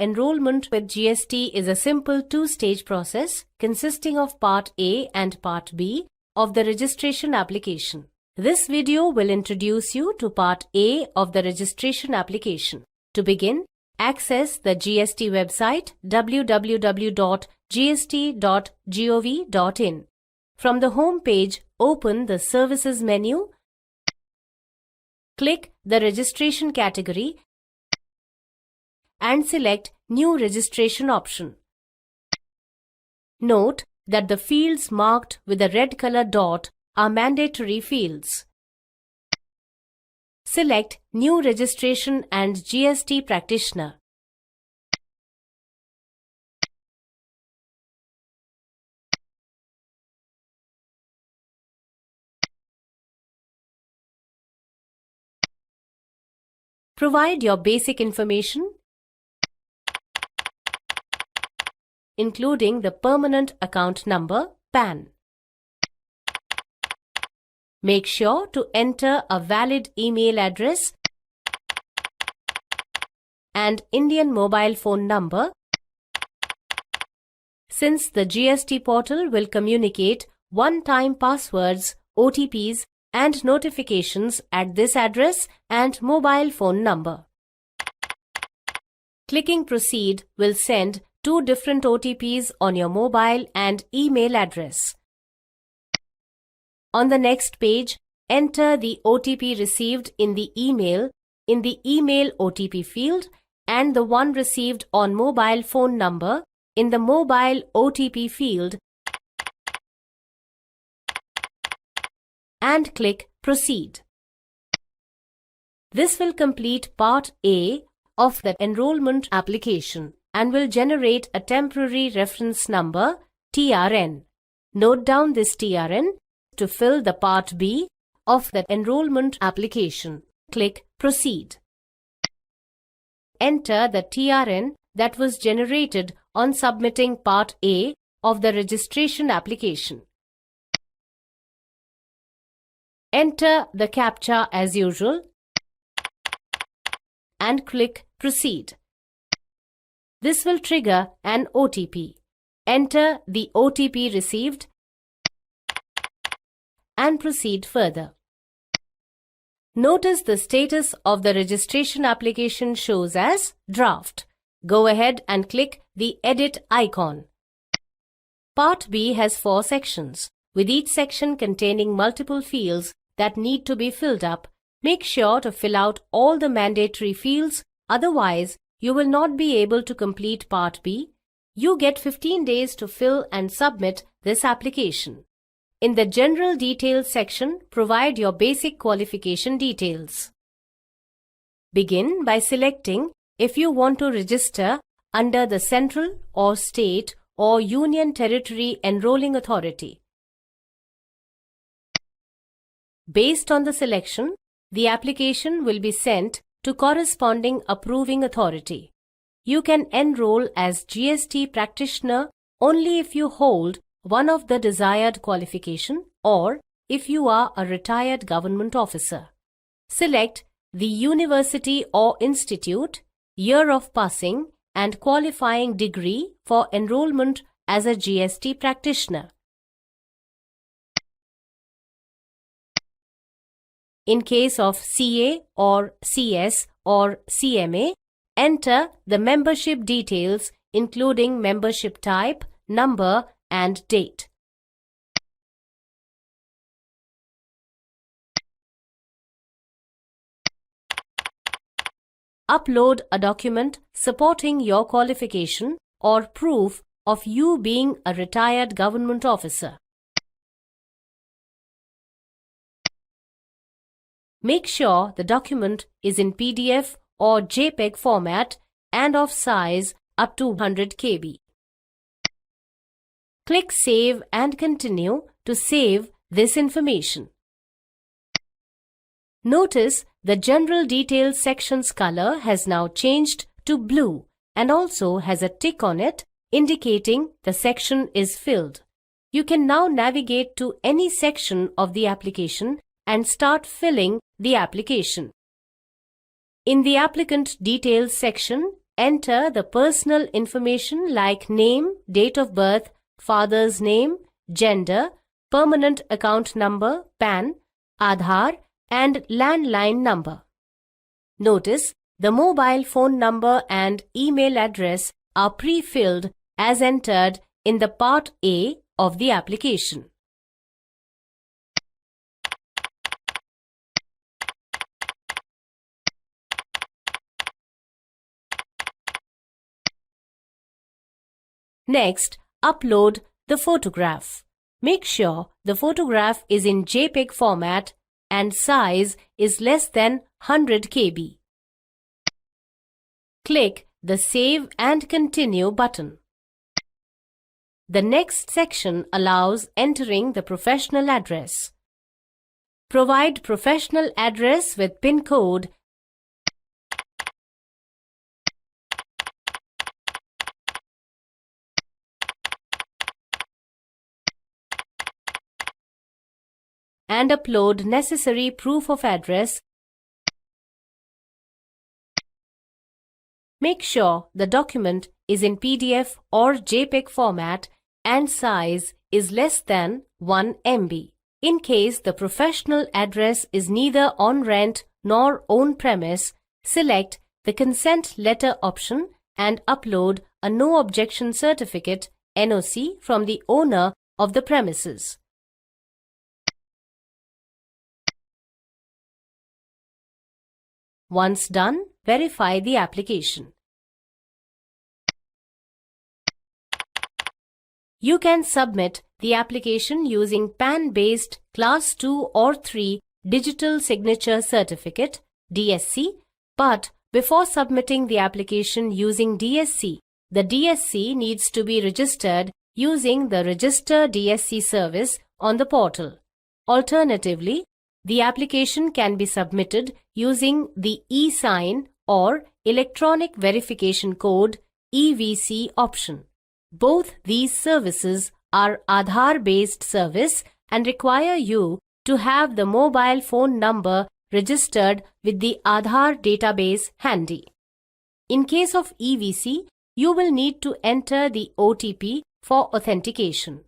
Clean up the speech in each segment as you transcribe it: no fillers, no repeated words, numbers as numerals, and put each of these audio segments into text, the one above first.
Enrollment with GST is a simple two-stage process consisting of Part A and Part B of the registration application. This video will introduce you to Part A of the registration application. To begin, access the GST website www.gst.gov.in. From the home page, open the Services menu, click the Registration category and select New Registration option. Note that the fields marked with a red color dot are mandatory fields. Select New Registration and GST Practitioner. Provide your basic information, including the permanent account number, PAN. Make sure to enter a valid email address and Indian mobile phone number, since the GST portal will communicate one-time passwords, OTPs, and notifications at this address and mobile phone number. Clicking Proceed will send two different OTPs on your mobile and email address. On the next page, enter the OTP received in the email OTP field and the one received on mobile phone number in the mobile OTP field and click Proceed. This will complete Part A of the enrollment application and will generate a temporary reference number, TRN. Note down this TRN to fill the Part B of the enrollment application. Click Proceed. Enter the TRN that was generated on submitting Part A of the registration application. Enter the CAPTCHA as usual and click Proceed. This will trigger an OTP. Enter the OTP received and proceed further. Notice the status of the registration application shows as draft. Go ahead and click the edit icon. Part B has 4 sections, with each section containing multiple fields that need to be filled up. Make sure to fill out all the mandatory fields, otherwise you will not be able to complete Part B. You get 15 days to fill and submit this application. In the General Details section, provide your basic qualification details. Begin by selecting if you want to register under the Central or State or Union Territory Enrolling Authority. Based on the selection, the application will be sent to corresponding approving authority. You can enroll as GST practitioner only if you hold one of the desired qualification or if you are a retired government officer. Select the university or institute, year of passing, and qualifying degree for enrollment as a GST practitioner. In case of CA or CS or CMA, enter the membership details including membership type, number, and date. Upload a document supporting your qualification or proof of you being a retired government officer. Make sure the document is in PDF or JPEG format and of size up to 100 KB. Click Save and Continue to save this information. Notice the General Details section's color has now changed to blue and also has a tick on it indicating the section is filled. You can now navigate to any section of the application and start filling the application. In the Applicant Details section, enter the personal information like name, date of birth, father's name, gender, permanent account number, PAN, Aadhaar, and landline number. Notice the mobile phone number and email address are pre-filled as entered in the Part A of the application. Next, upload the photograph. Make sure the photograph is in JPEG format and size is less than 100 KB. Click the Save and Continue button. The next section allows entering the professional address. Provide professional address with PIN code and upload necessary proof of address. Make sure the document is in PDF or JPEG format and size is less than 1 MB. In case the professional address is neither on rent nor own premise, select the consent letter option and upload a no objection certificate (NOC) from the owner of the premises. Once done, verify the application. You can submit the application using PAN-based Class 2 or 3 Digital Signature Certificate (DSC), but before submitting the application using DSC, the DSC needs to be registered using the Register DSC service on the portal. Alternatively, the application can be submitted using the e-sign or Electronic Verification Code (EVC) option. Both these services are Aadhaar-based service and require you to have the mobile phone number registered with the Aadhaar database handy. In case of EVC, you will need to enter the OTP for authentication.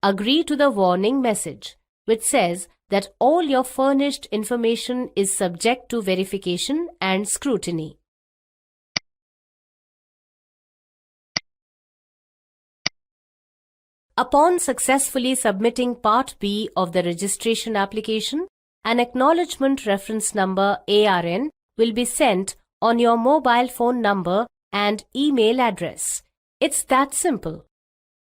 Agree to the warning message, which says that all your furnished information is subject to verification and scrutiny. Upon successfully submitting Part B of the registration application, an acknowledgement reference number ARN will be sent on your mobile phone number and email address. It's that simple.